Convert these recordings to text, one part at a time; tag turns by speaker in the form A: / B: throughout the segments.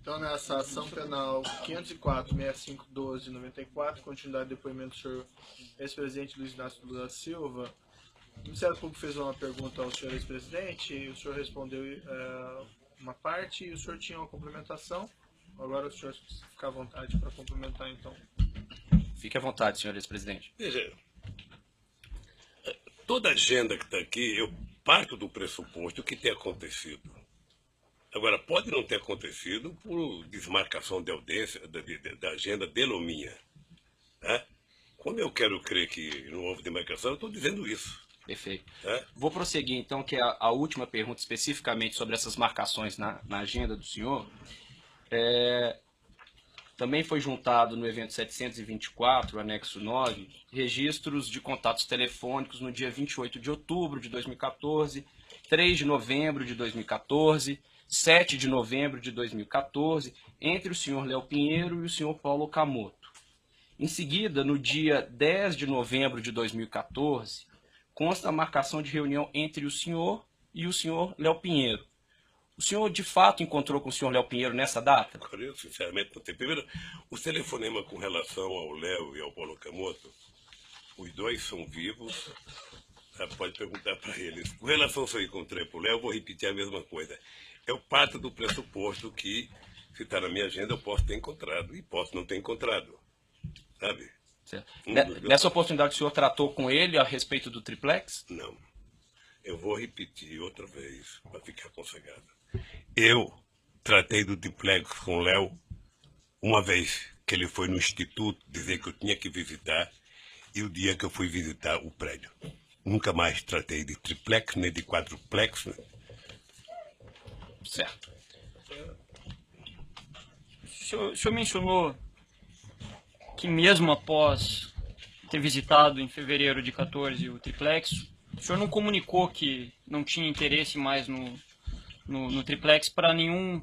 A: Então, nessa ação penal 504-6512-94, continuidade do depoimento do senhor ex-presidente Luiz Inácio Lula da Silva, o Ministério Público fez uma pergunta ao senhor ex-presidente e o senhor respondeu uma parte e o senhor tinha uma complementação. Agora o senhor fica à vontade para complementar, então.
B: Fique à vontade, senhor ex-presidente.
C: Veja, toda a agenda que está aqui, eu parto do pressuposto que tem acontecido. Agora, pode não ter acontecido por desmarcação de audiência da agenda dele ou minha. Tá? Quando eu quero crer que não houve demarcação, eu estou dizendo isso.
B: Perfeito.
C: Tá?
B: Vou prosseguir, então, que é a última pergunta especificamente sobre essas marcações na agenda do senhor. Também foi juntado no evento 724, anexo 9, registros de contatos telefônicos no dia 28 de outubro de 2014, 3 de novembro de 2014, 7 de novembro de 2014, entre o senhor Léo Pinheiro e o senhor Paulo Okamoto. Em seguida, no dia 10 de novembro de 2014, consta a marcação de reunião entre o senhor e o senhor Léo Pinheiro. O senhor, de fato, encontrou com o senhor Léo Pinheiro nessa data?
C: Eu, sinceramente, não tenho. Primeiro, o telefonema com relação ao Léo e ao Paulo Okamoto, os dois são vivos, pode perguntar para eles. Com relação ao que eu encontrei para o Léo, eu vou repetir a mesma coisa. Eu parto do pressuposto que, se está na minha agenda, eu posso ter encontrado e posso não ter encontrado. Sabe?
B: Nessa oportunidade, o senhor tratou com ele a respeito do triplex?
C: Não. Eu vou repetir outra vez, para ficar consagrado. Eu tratei do triplex com o Léo uma vez que ele foi no instituto dizer que eu tinha que visitar e o dia que eu fui visitar o prédio. Nunca mais tratei de triplex, nem de quadruplex. Né?
B: Certo.
D: O senhor mencionou que mesmo após ter visitado em fevereiro de 14 o triplex, o senhor não comunicou que não tinha interesse mais no triplex para nenhum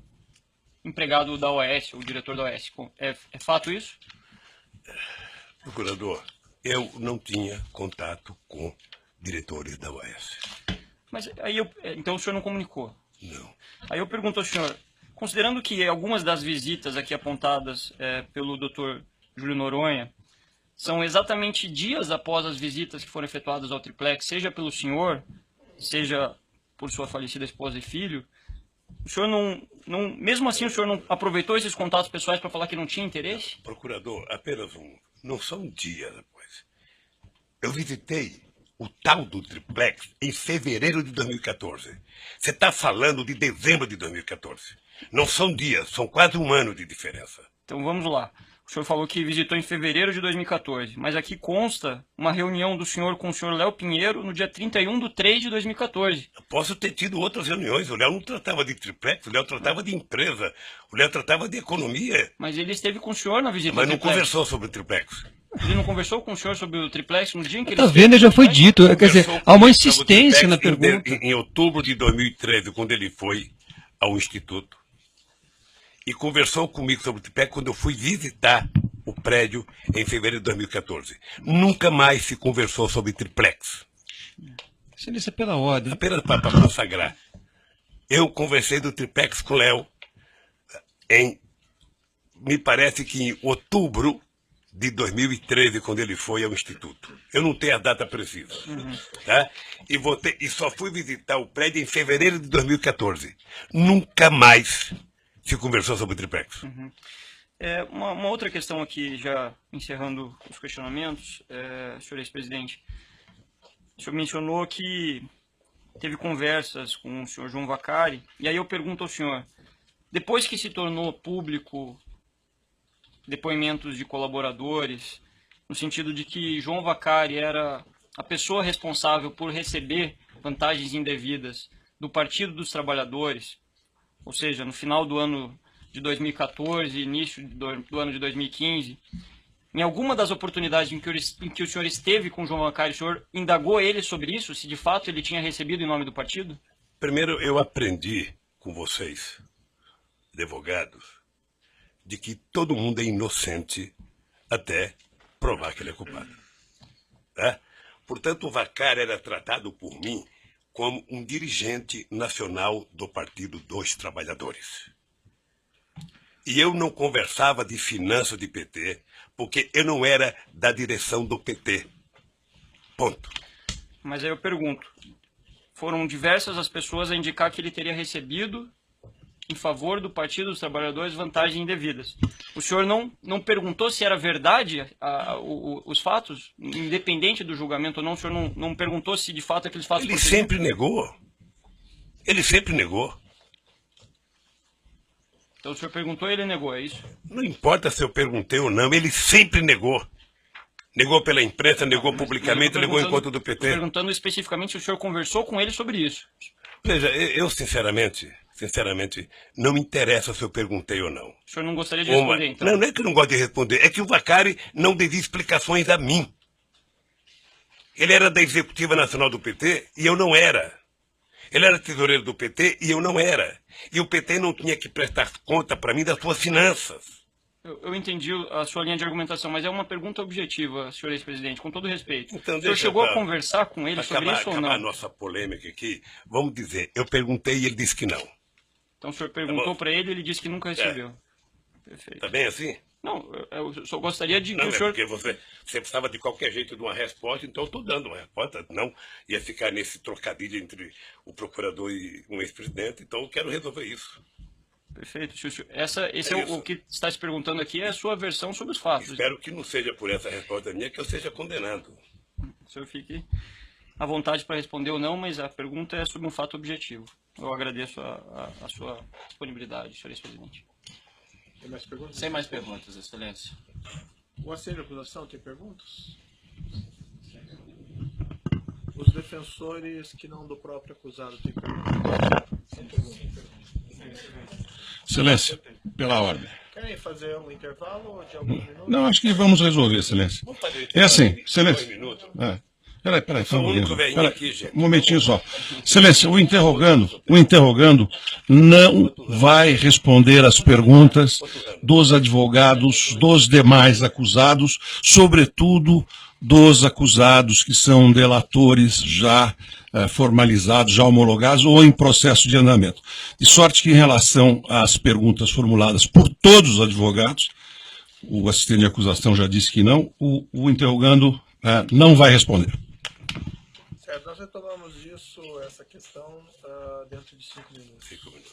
D: empregado da OAS, ou diretor da OAS. É fato isso?
C: Procurador, eu não tinha contato com diretores da OAS.
D: Mas aí então o senhor não comunicou?
C: Não.
D: Aí eu pergunto ao senhor, considerando que algumas das visitas aqui apontadas pelo Dr. Júlio Noronha são exatamente dias após as visitas que foram efetuadas ao triplex, seja pelo senhor, seja por sua falecida esposa e filho, o senhor não mesmo assim o senhor não aproveitou esses contatos pessoais para falar que não tinha interesse?
C: Procurador, apenas um. Não são dias depois. Eu visitei o tal do triplex em fevereiro de 2014. Você está falando de dezembro de 2014. Não são dias, são quase um ano de diferença.
D: Então vamos lá. O senhor falou que visitou em fevereiro de 2014, mas aqui consta uma reunião do senhor com o senhor Léo Pinheiro no dia 31/3 de 2014.
C: Eu posso ter tido outras reuniões. O Léo não tratava de triplex, o Léo tratava de empresa, o Léo tratava de economia.
D: Mas ele esteve com o senhor na visita
C: Mas
D: ao
C: não
D: triplex.
C: conversou sobre o triplex.
D: Ele não conversou com o senhor sobre o triplex no dia em que ele
E: Tá vendo? Já foi dito. Quer dizer, há uma insistência na pergunta.
C: Em outubro de 2013, quando ele foi ao Instituto, e conversou comigo sobre o triplex quando eu fui visitar o prédio em fevereiro de 2014. Nunca mais se conversou sobre triplex.
E: Excelência, pela ordem.
C: Apenas para consagrar. Eu conversei do triplex com o Léo me parece que em outubro de 2013, quando ele foi ao Instituto. Eu não tenho a data precisa. Tá? E só fui visitar o prédio em fevereiro de 2014. Nunca mais se conversou sobre o triplex.
D: Uma outra questão aqui, já encerrando os questionamentos, senhor ex-presidente. O senhor mencionou que teve conversas com o senhor João Vacari, e aí eu pergunto ao senhor, depois que se tornou público depoimentos de colaboradores, no sentido de que João Vacari era a pessoa responsável por receber vantagens indevidas do Partido dos Trabalhadores, ou seja, no final do ano de 2014, início do ano de 2015, em alguma das oportunidades em que o senhor esteve com o João Vacari, o senhor indagou ele sobre isso, se de fato ele tinha recebido em nome do partido?
C: Primeiro, eu aprendi com vocês, advogados, de que todo mundo é inocente até provar que ele é culpado. Tá? Portanto, o Vacari era tratado por mim como um dirigente nacional do Partido dos Trabalhadores. E eu não conversava de finanças de PT, porque eu não era da direção do PT. Ponto.
D: Mas aí eu pergunto, foram diversas as pessoas a indicar que ele teria recebido, em favor do Partido dos Trabalhadores, vantagens indevidas. O senhor não perguntou se era verdade os fatos, independente do julgamento ou não? O senhor não perguntou se de fato aqueles fatos...
C: Ele sempre negou. Ele sempre negou.
D: Então o senhor perguntou e ele negou, é isso?
C: Não importa se eu perguntei ou não, ele sempre negou. Negou pela imprensa, negou publicamente, negou enquanto do PT.
D: Perguntando especificamente se o senhor conversou com ele sobre isso.
C: Veja, eu sinceramente, não me interessa se eu perguntei ou não.
D: O senhor não gostaria de responder, então?
C: Não é que eu não gosto de responder, é que o Vacari não devia explicações a mim. Ele era da Executiva Nacional do PT e eu não era. Ele era tesoureiro do PT e eu não era. E o PT não tinha que prestar conta para mim das suas finanças.
D: Eu entendi a sua linha de argumentação, mas é uma pergunta objetiva, senhor ex-presidente, com todo respeito.
C: Então,
D: o senhor chegou a conversar com ele sobre isso ou não?
C: Acabar a nossa polêmica aqui, vamos dizer, eu perguntei e ele disse que não.
D: Então o senhor perguntou para ele e ele disse que nunca recebeu. Perfeito.
C: Tá bem assim?
D: Não, eu só gostaria de que
C: Não,
D: o senhor...
C: porque você precisava de qualquer jeito de uma resposta, então eu estou dando uma resposta. Não ia ficar nesse trocadilho entre o procurador e um ex-presidente, então eu quero resolver isso.
D: Perfeito, Xúcio. O que está se perguntando aqui é a sua versão sobre os fatos.
C: Espero que não seja por essa resposta minha que eu seja condenado.
D: O senhor fique à vontade para responder ou não, mas a pergunta é sobre um fato objetivo. Eu agradeço a sua disponibilidade, senhor ex-presidente.
A: Tem mais perguntas?
B: Sem mais perguntas, Excelência.
A: O assento de acusação tem perguntas? Os defensores que não do próprio acusado têm perguntas?
F: Excelência, pela ordem.
A: Querem fazer um intervalo de alguns minutos?
F: Não, acho que vamos resolver, Excelência. É assim, Excelência. Peraí,
C: Sou o único velhinho aqui, gente.
F: Um momentinho só. Excelência, o interrogando não vai responder às perguntas dos advogados, dos demais acusados, sobretudo dos acusados que são delatores já formalizados, já homologados ou em processo de andamento. De sorte que, em relação às perguntas formuladas por todos os advogados, o assistente de acusação já disse que não, o interrogando não vai responder.
A: Certo, nós retomamos essa questão dentro de 5 minutos.
C: 5 minutos.